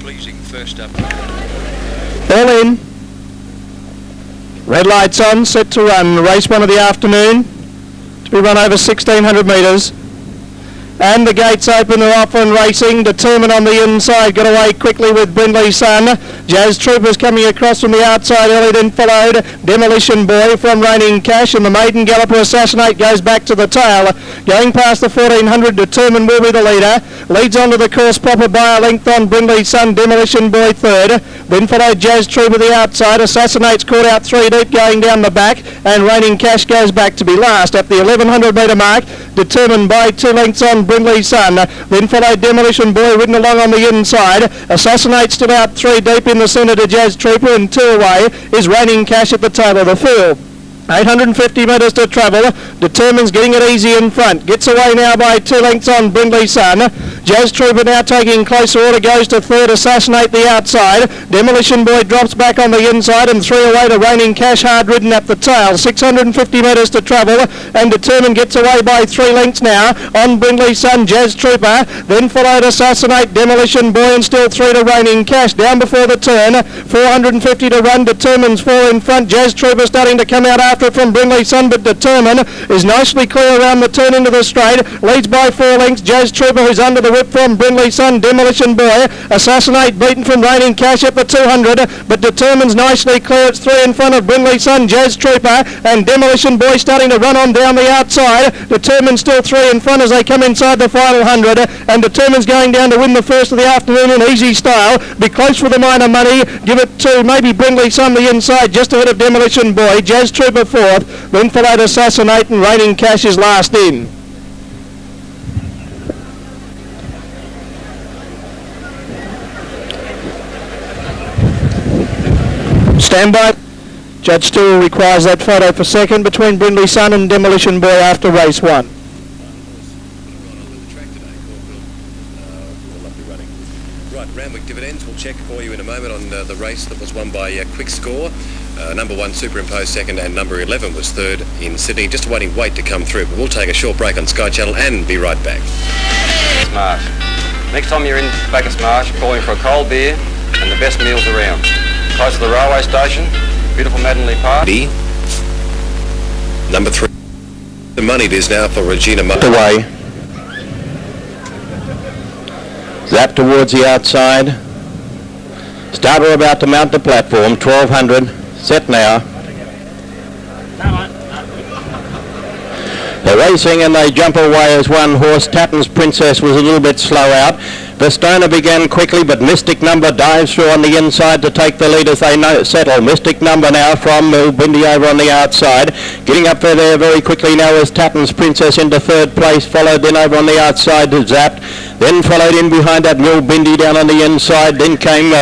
pleasing first up. All in. Red lights on, set to run. Race 1 of the afternoon to be run over 1,600 metres. And the gates open, they're off and racing. Determined on the inside, got away quickly with Brindley's Son. Jazz Troopers coming across from the outside early, then followed Demolition Boy from Raining Cash, and the Maiden Galloper Assassinate goes back to the tail. Going past the 1,400, Determined will be the leader. Leads onto the course proper by a length on Brindley's Son, Demolition Boy third. Then followed Jazz Trooper the outside. Assassinate's caught out 3 deep going down the back, and Raining Cash goes back to be last at the 1,100 metre mark. Determined by 2 lengths on Brindley's Son. Then followed Demolition Boy ridden along on the inside. Assassinate stood out 3 deep in the centre to Jazz Trooper, and 2 away is Raining Cash at the tail of the field. 850 metres to travel. Determines getting it easy in front. Gets away now by 2 lengths on Brindley's Son. Jazz Trooper now taking closer order, goes to third. Assassinate the outside. Demolition Boy drops back on the inside, and 3 away to Raining Cash, hard ridden at the tail. 650 metres to travel, and Determined gets away by 3 lengths now on Brindley's Son, Jazz Trooper. Then followed Assassinate, Demolition Boy, and still 3 to Raining Cash. Down before the turn, 450 to run. Determine's 4 in front. Jazz Trooper starting to come out after it from Brindley's Son, but Determined is nicely clear around the turn into the straight. Leads by 4 lengths. Jazz Trooper, who's under the whip from Brindley's Son, Demolition Boy. Assassinate beaten from Raining Cash at the 200, but Determine's nicely clear. It's 3 in front of Brindley's Son, Jazz Trooper, and Demolition Boy starting to run on down the outside. Determined still 3 in front as they come inside the final 100, and Determine's going down to win the first of the afternoon in easy style. Be close for the minor money. Give it to maybe Brindley's Son the inside, just ahead of Demolition Boy. Jazz Trooper 4th, then followed Assassinate, and Raining Cash is last in. Stand by. Judge still requires that photo for second between Brindley's Son and Demolition Boy after race 1. Right, Randwick Dividends, we'll check for you in a moment on the race that was won by Quick Score. Number 1 superimposed second, and number 11 was third in Sydney. Just awaiting weight to come through, but we'll take a short break on Sky Channel and be right back. Marsh. Next time you're in Bacchus Marsh, calling for a cold beer and the best meals around. Close to the railway station, beautiful Maddenley Park. Number 3. The money it is now for Regina Away. Zap towards the outside. Starter about to mount the platform, 1200. Set now. They're racing and they jump away as one horse. Tatton's Princess was a little bit slow out. Vestona began quickly, but Mystic Number dives through on the inside to take the lead as they settle. Mystic Number now from Windy over on the outside. Getting up there very quickly now is Tatton's Princess into 3rd place, followed then over on the outside to Zapped. Then followed in behind that Milbindi down on the inside. Then came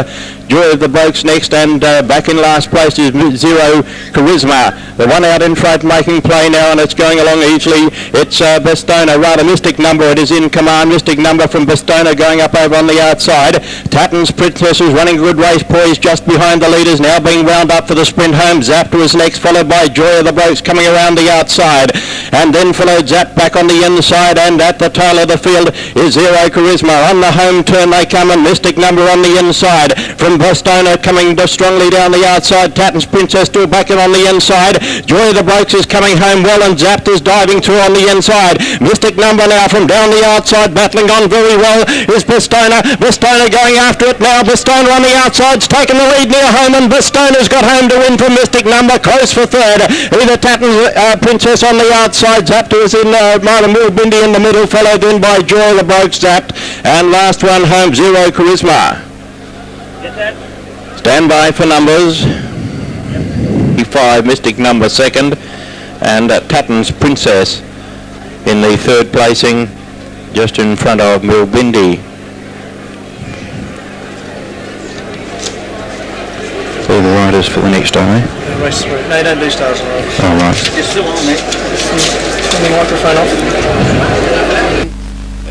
Joy of the Blokes next, and back in last place is Zero Charisma. The one out in front making play now, and it's going along easily. It's Vestona, rather Mystic Number. It is in command. Mystic Number from Vestona going up over on the outside. Tatton's Princess is running a good race, poised just behind the leaders, now being wound up for the sprint home. Zapped was next, followed by Joy of the Blokes coming around the outside, and then followed Zapped back on the inside, and at the tail of the field is Zero Charisma. On the home turn they come, and Mystic Number on the inside. From Vestona coming strongly down the outside. Tatton's Princess still back in on the inside. Joy of the Blokes is coming home well, and Zapped is diving through on the inside. Mystic Number now from down the outside, battling on very well is Vestona. Vestona going after it now. Vestona on the outside's taken the lead near home, and Vestona's got home to win from Mystic Number. Close for third. Either Tatton's Princess on the outside. Zapped was in Martin Bindi in the middle, followed in by Joy of the Blokes, Zapped. And last one home, Zero Charisma. Stand by for numbers. 5 Mystic Number second, and Tatton's Princess in the 3rd placing, just in front of Milbindi. All the riders for the next time, eh? Race 3. No, you don't do stars and race. Oh, right. You're still on it. Turn the microphone off.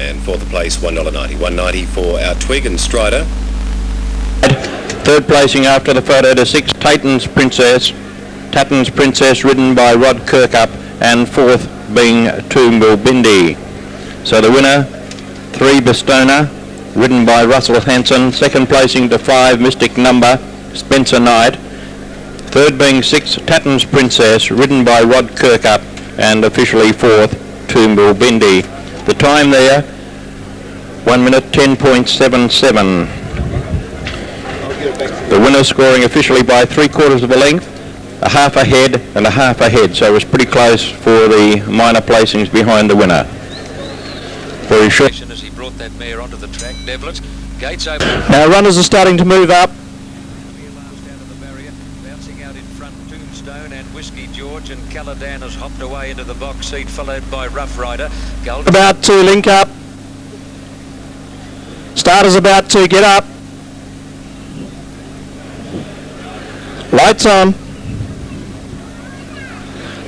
And 4th place, $1.90. $1.90 for our Twig and Strider. 3rd placing after the photo to 6 Tatton's Princess. Tatton's Princess ridden by Rod Kirkup, and 4th being 2 Milbindi. So the winner, 3 Vestona, ridden by Russell Hanson. Second placing to 5, Mystic Number, Spencer Knight. Third being 6, Tatton's Princess, ridden by Rod Kirkup, and officially 4th, Toombill Bindi. The time there, 1 minute 10.77. The winner scoring officially by 3/4 of a length, a half ahead and a half ahead, so it was pretty close for the minor placings behind the winner. Very short. As he brought that mare onto the track, Devlin, gates open. Now runners are starting to move up. Down to the barrier, bouncing out in front, Tombstone and Whiskey George, and Caladan has hopped away into the box seat, followed by Rough Rider. About to link up. Starters about to get up. Lights on.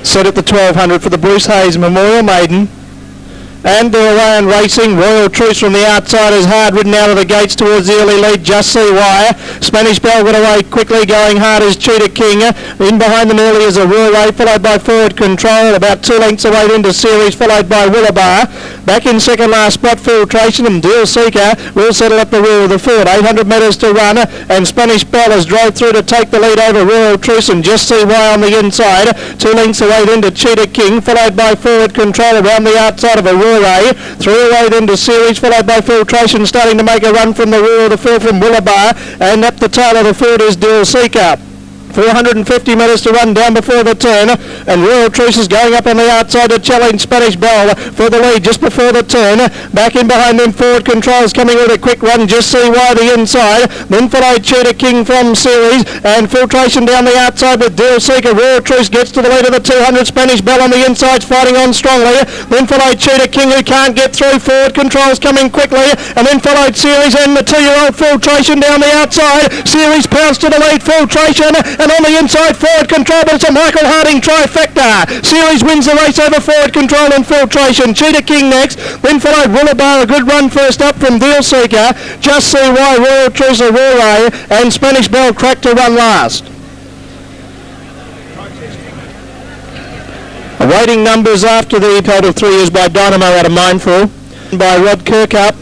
Set at the 1200 for the Bruce Hayes Memorial Maiden. And they're away and racing. Royal Truce from the outside is hard ridden out of the gates towards the early lead. Just See Wire. Spanish Belle got away quickly. Going hard is Cheetah King. In behind them early is a Rural Ray, followed by Forward Control. About 2 lengths away into Series, followed by Willabar. Back in second last spot, Filtration, and Deal Seeker will settle at the rear of the field. 800 metres to run, and Spanish Belle has drove through to take the lead over Royal Truce, and Just See Why on the inside. 2 lengths away into Cheetah King, followed by Forward Control around the outside of a Rural Ray. 3 away into Series, followed by Filtration, starting to make a run from the rear of the field from Willabar, and up the tail of the field is Deal Seeker. 450 metres to run down before the turn, and Royal Truce is going up on the outside to challenge Spanish Belle for the lead just before the turn. Back in behind them, Forward Control is coming with a quick run. Just See Why the inside, then followed Cheetah King from Series, and Filtration down the outside with Deal Seeker. Royal Truce gets to the lead of the 200. Spanish Belle on the inside, fighting on strongly. Then followed Cheetah King, who can't get through. Forward Control's coming quickly, and then followed Series and the 2-year-old Filtration down the outside. Series pounced to the lead. Filtration, and on the inside, Forward Control, but it's a Michael Harding trifecta. Series wins the race over Forward Control and Filtration. Cheetah King next, then followed Willabar, a good run first up from Deal Seeker. Just See Why, Royal Truce, a Ray, and Spanish Belle cracked to run last. Awaiting numbers after the total of 3 years by Dynamo out of Mindful, by Rod Kirkup.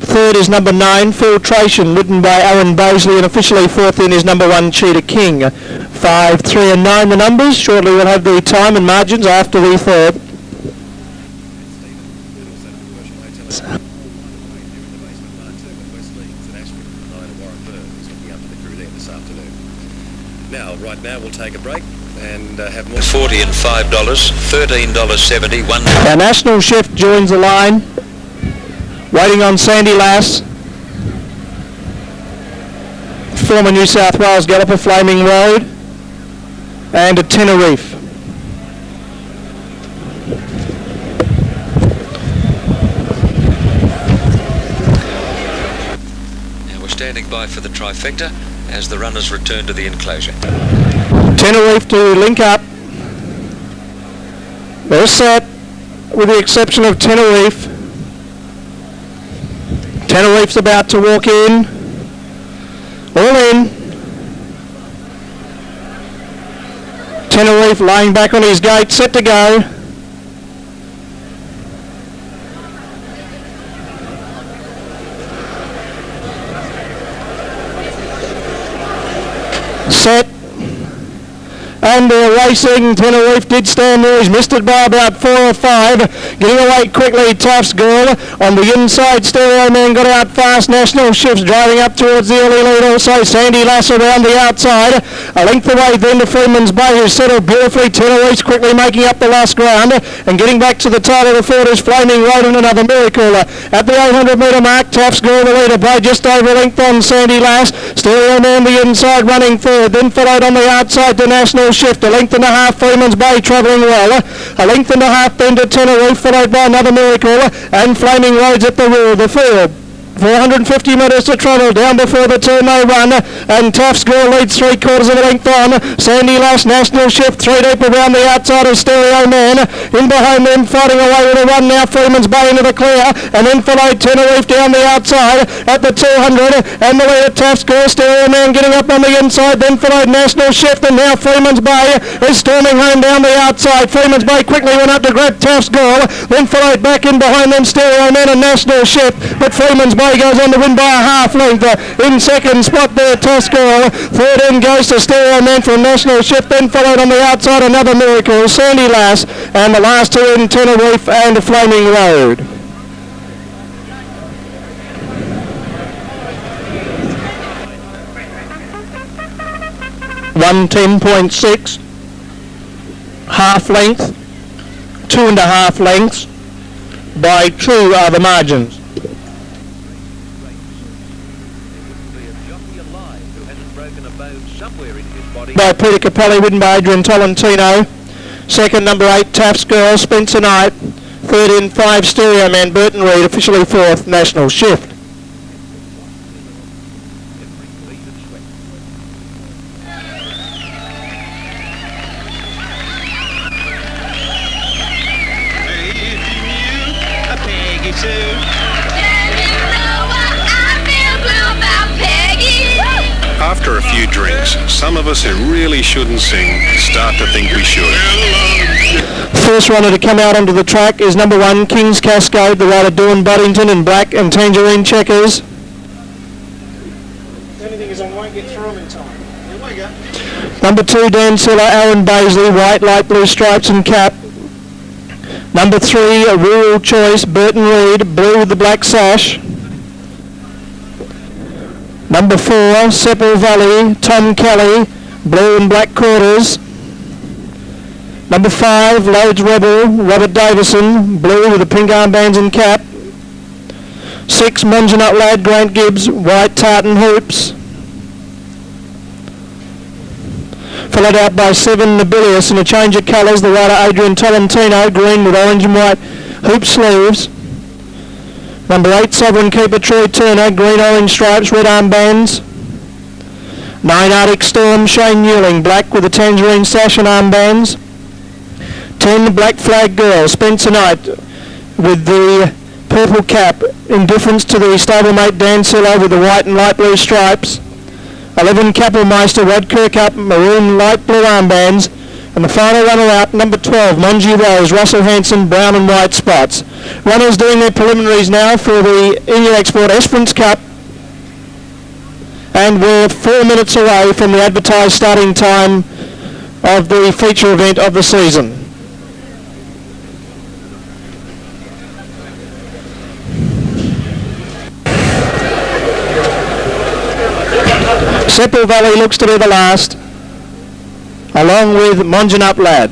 Third is number 9, Filtration, ridden by Aaron Bosley, and officially 4th in is number 1, Cheetah King. 5, 3 and 9 the numbers. Shortly we'll have the time and margins after the third. Now, right now we'll take a break and have more. $40 and $5, $13.70, one. Our national chef joins the line. Waiting on Sandy Lass. Former New South Wales galloper, Flaming Road. And a Tenerife. Now we're standing by for the trifecta as the runners return to the enclosure. Tenerife to link up. They're set, with the exception of Tenerife. Tenerife's about to walk in. All in. Tenerife laying back on his gate, set to go. Set. And they're racing. Tenerife did stand there. He's missed it by about 4 or 5. Getting away quickly, Tufts Girl. On the inside, Stereo Man got out fast. National Shifts driving up towards the early lead also. Sandy Lass around the outside. A length away then to Freeman's Bay, who settled beautifully. Tenerife's quickly making up the last ground. And getting back to the tail of the field is Flaming Road and another Miracle. At the 800 metre mark, Tufts Girl the leader by just over a length on Sandy Lass. Stereo Man the inside running forward. Then followed on the outside to National Shift. A length and a half, Freeman's Bay travelling well. A length and a half then to Tenerife, followed by another Miracle, and Flaming Roads at the rear of the field. 450 metres to travel, down before the turn they run, and Tufts Girl leads 3/4 of a length on. Sandy Lass, National Shift, 3 deep around the outside of Stereo Man. In behind them, fighting away with a run now, Freeman's Bay into the clear, and then followed Tenerife down the outside at the 200, and the leader Tufts Girl, Stereo Man getting up on the inside, then followed National Shift, and now Freeman's Bay is storming home down the outside. Freeman's Bay quickly went up to grab Tufts Girl, then followed back in behind them Stereo Man and National Shift, but Freeman's Bay away, goes on to win by a half length. In second spot there, Tosco. Third in goes to Stereo Man from National Shift, then followed on the outside Another Miracle, Sandy Lass, and the last two in Tenerife and Flaming Road. $110.6, half length, 2.5 lengths, by 2 are the margins. By Peter Capelli, ridden by Adrian Tolentino. Second, number 8, Taft's Girl, Spencer Knight. Third in 5, Stereo Man, Burton Reed. Officially fourth, National Shift. After a few drinks, some of us who really shouldn't sing start to think we should. First runner to come out onto the track is number 1, King's Cascade, the rider Dawn Buddington in black and tangerine checkers. The only thing is I won't get through them in time. Here we go. Number 2, Dan Siller, Aaron Baisley, white, light blue stripes and cap. Number 3, a Rural Choice, Burton Reed, blue with the black sash. Number 4, Sepple Valley, Tom Kelly, blue and black quarters. Number 5, Loads Rebel, Robert Davison, blue with the pink armbands and cap. 6, Monjanut Lad, Grant Gibbs, white tartan hoops. Followed out by 7, Nobilius in a change of colours, the rider Adrian Tolentino, green with orange and white hoop sleeves. Number 8, Sovereign Keeper Troy Turner, green-orange stripes, red armbands. 9, Arctic Storm, Shane Newling, black with a tangerine sash and armbands. 10, Black Flag Girl, Spencer Knight with the purple cap, in difference to the stablemate Dan Siller with the white and light blue stripes. 11, Kapellmeister, Rod Kirkup, maroon light blue armbands. And the final runner out, number 12, Monji Rose, Russell Hanson, brown and white spots. Runners doing their preliminaries now for the Emu Export Esperance Cup. And we're 4 minutes away from the advertised starting time of the feature event of the season. Sepple Valley looks to be the last, along with Monjanut Lad.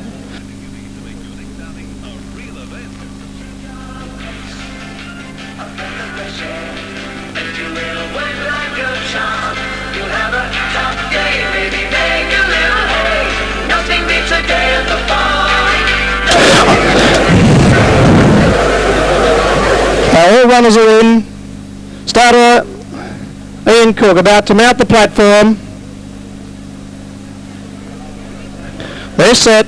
All runners are in. Starter Ian Cook about to mount the platform. They're set.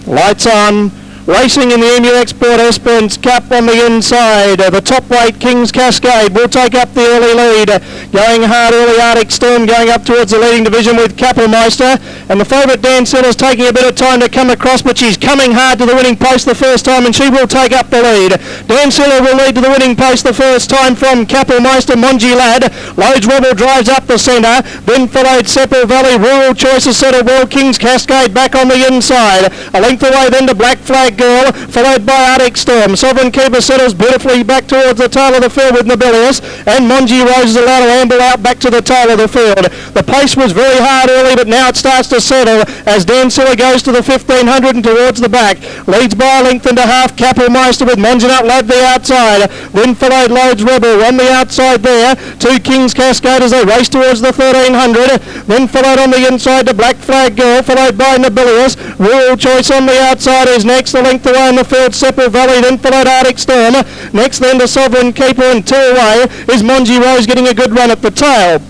Lights on. Racing in the Emu Export Esperance Cup on the inside. The top weight King's Cascade will take up the early lead. Going hard early, Arctic Storm going up towards the leading division with Kapellmeister. And the favourite Dan Siller's taking a bit of time to come across, but she's coming hard to the winning post the first time, and she will take up the lead. Dan Siller will lead to the winning post the first time from Kapellmeister. Monji Lad. Loads Rebel drives up the centre. Then followed Sepple Valley. Rural Choices settled well. King's Cascade back on the inside. A length away then to Black Flag Girl, followed by Arctic Storm. Sovereign Keeper settles beautifully back towards the tail of the field with Nobilius, and Monji Rose is allowed to amble out back to the tail of the field. The pace was very hard early, but now it starts to settle as Dan Siller goes to the 1500 and towards the back. Leads by a length and a half Kapellmeister with Monjanut Lad the outside. Then followed Loads Rebel on the outside there. 2 King's Cascade as they race towards the 1300. Then followed on the inside to Black Flag Girl, followed by Nobilius. Rural Choice on the outside is next. The length away in the field, Sepple Valley, then followed Arctic Storm. Next then to Sovereign Keeper, and 2 away is Monji Rose getting a good run at the tail.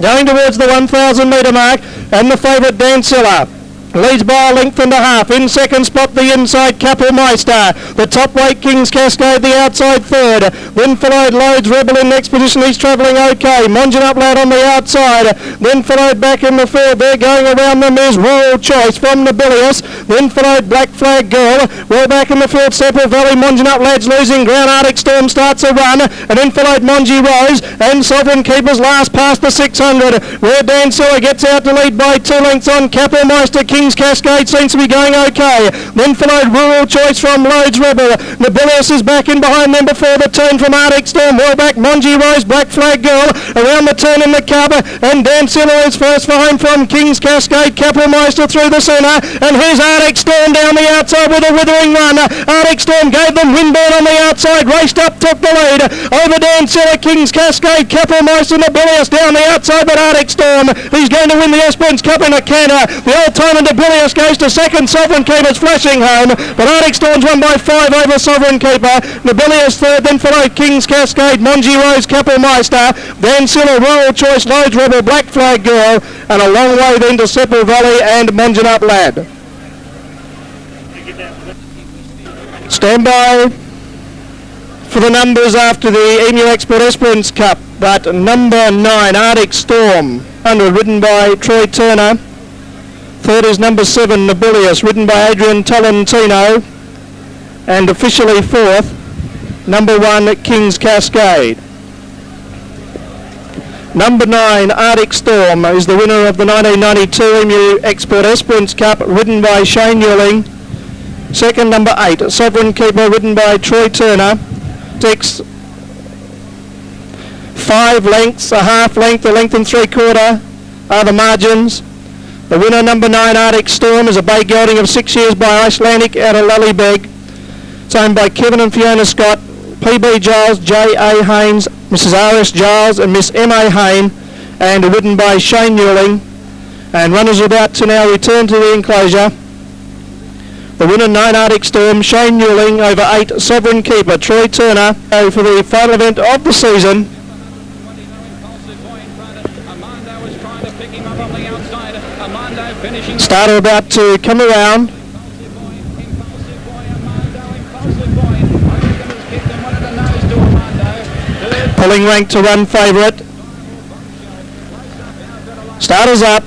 Going towards the 1,000 metre mark, and the favourite Dan Siller. leads by a length and a half. In second spot, the inside Kapellmeister. The top weight King's Cascade, the outside third. Then followed Loads Rebel in next position. He's travelling okay. Monjan Up Lad on the outside. Then followed back in the field. They're going around them is Royal Choice from Nobilius. Then followed Black Flag Girl. Well back in the field, Separate Valley. Monjan Up Lad's losing ground. Arctic Storm starts a run. And then followed Monji Rose. And Sovereign Keepers last past the 600. Where Dan Siller gets out to lead by 2 lengths on Kapellmeister. King's Cascade seems to be going okay. Then followed Rural Choice from Loads Rebel. Nobilius is back in behind them before the turn from Arctic Storm. Well back Monji Rose, Black Flag Girl around the turn in the cub, and Dan Siller is first for home from King's Cascade. Kapellmeister through the centre, and here's Arctic Storm down the outside with a withering run. Arctic Storm gave them windburn on the outside, raced up, took the lead over Dan Siller. King's Cascade, Kapellmeister, Nobilius down the outside, but Arctic Storm, he's going to win the Esperance Cup in a canter. The old timer Nobilius goes to second. Sovereign Keeper's flashing home, but Arctic Storm's won by 5 over Sovereign Keeper. Nobilius third, then followed King's Cascade, Monji Rose, Kapellmeister, Dan Siller, Royal Choice, Loads Rebel, Black Flag Girl, and a long way then to Seppel Valley and Monjan Up Lad. Stand by for the numbers after the Emu Export Esperance Cup, but number 9, Arctic Storm, ridden by Troy Turner. Third is number 7, Nobilius, ridden by Adrian Tolentino. And officially fourth, number 1, King's Cascade. Number 9, Arctic Storm, is the winner of the 1992 Emu Export Esperance Cup, ridden by Shane Ewing. Second, number 8, Sovereign Keeper, ridden by Troy Turner. Takes 5 lengths, a half length, a length and 3/4 are the margins. The winner, number 9, Arctic Storm, is a bay gelding of 6 years by Icelandic out of Lallybeg. It's owned by Kevin and Fiona Scott, P.B. Giles, J.A. Haynes, Mrs. R.S. Giles and Miss M.A. Hayne, and ridden by Shane Newling. And runners are about to now return to the enclosure. The winner, 9, Arctic Storm, Shane Newling, over 8, Sovereign Keeper, Troy Turner, for the final event of the season. Starter about to come around. Pulling rank to run favourite. Starters up.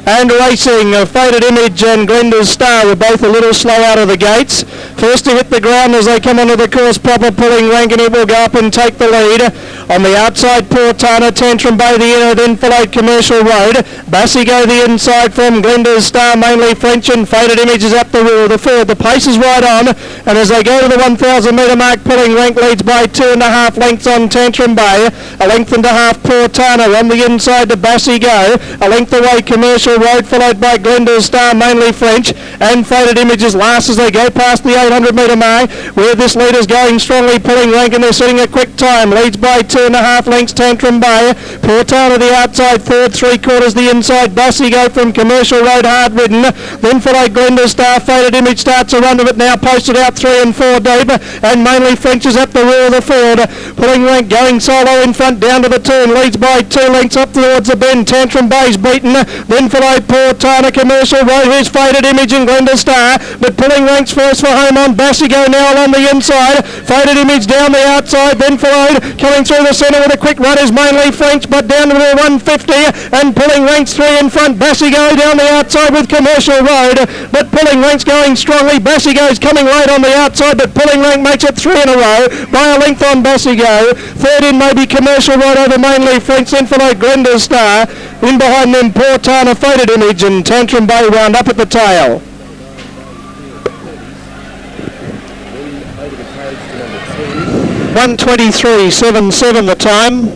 And racing, Faded Image and Glenda's Star were both a little slow out of the gates. First to hit the ground as they come onto the course proper, pulling rank, and it will go up and take the lead. On the outside, Portana, Tantrum Bay the inner, then followed Commercial Road. Bassigo the inside from Glenda's Star, mainly French, and Faded Image is up the rear. The third, the pace is right on, and as they go to the 1,000 metre mark, pulling rank leads by 2.5 lengths on Tantrum Bay. A length and a half Portana on the inside to Bassigo. A length away Commercial Road, followed by Glenda's Star, mainly French, and Faded Images last as they go past the 800 metre mark, where this leader's going strongly, pulling rank, and they're setting a quick time. Leads by 2.5 lengths Tantrum Bay. Portana the outside third, 3/4 the inside. Bassigo from Commercial Road, hard ridden. Then followed Glenda's Star. Faded Image starts a run of it now, posted out 3 and 4 deep, and mainly French is at the rear of the field. Pulling rank, going solo in front down to the turn. Leads by 2 lengths up towards the bend. Tantrum Bay's beaten. Then followed Portana, Commercial Road. Here's Faded Image and Glenda's Star, but pulling ranks first for home on Bassigo now along the inside. Faded Image down the outside, then followed coming through the centre with a quick run is mainly French, but down to the 150 and pulling ranks 3 in front. Bassigo down the outside with Commercial Road, but pulling ranks going strongly. Bassigo's coming late on the outside, but pulling rank makes it 3 in a row by a length on Bassigo. Third in maybe Commercial Road over mainly French, then followed Glenda's Star. In behind them Portana, Faded Image and Tantrum Bay wound up at the tail. 1:23.77 the time,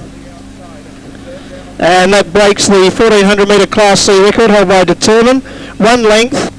and that breaks the 1400 metre Class C record held by Determine. 1 length